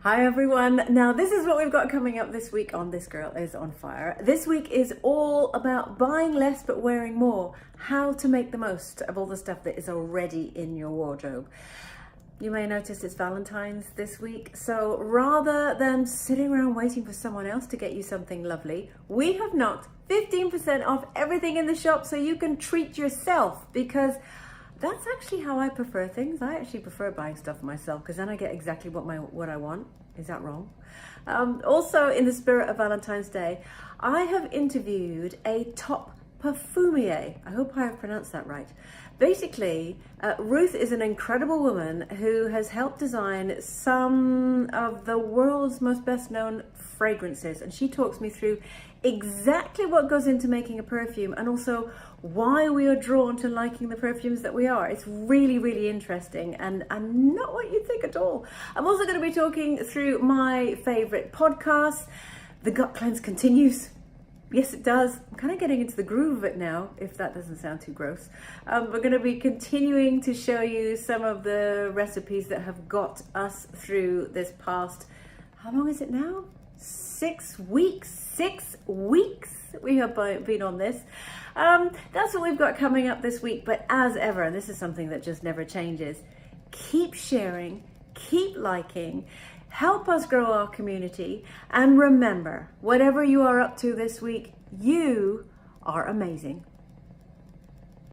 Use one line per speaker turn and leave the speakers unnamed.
Hi everyone. Now this is what we've got coming up this week on This Girl Is On Fire. This week is all about buying less but wearing more. How to make the most of all the stuff that is already in your wardrobe. You may notice it's Valentine's this week, so rather than sitting around waiting for someone else to get you something lovely, we have knocked 15% off everything in the shop so you can treat yourself, because that's actually how I prefer things. I actually prefer buying stuff myself because then I get exactly what I want. Is that wrong? Also, in the spirit of Valentine's Day, I have interviewed a top perfumier. I hope I have pronounced that right. Basically, Ruth is an incredible woman who has helped design some of the world's most best known fragrances, and she talks me through exactly what goes into making a perfume and also why we are drawn to liking the perfumes that we are. It's really, really interesting and not what you'd think at all. I'm also going to be talking through my favorite podcasts. The Gut Cleanse continues. Yes, it does. I'm kind of getting into the groove of it now, if that doesn't sound too gross. We're going to be continuing to show you some of the recipes that have got us through this past, how long is it now? 6 weeks. 6 weeks we have been on this. That's what we've got coming up this week. But as ever, and this is something that just never changes, keep sharing, keep liking, help us grow our community, and remember, whatever you are up to this week, you are amazing.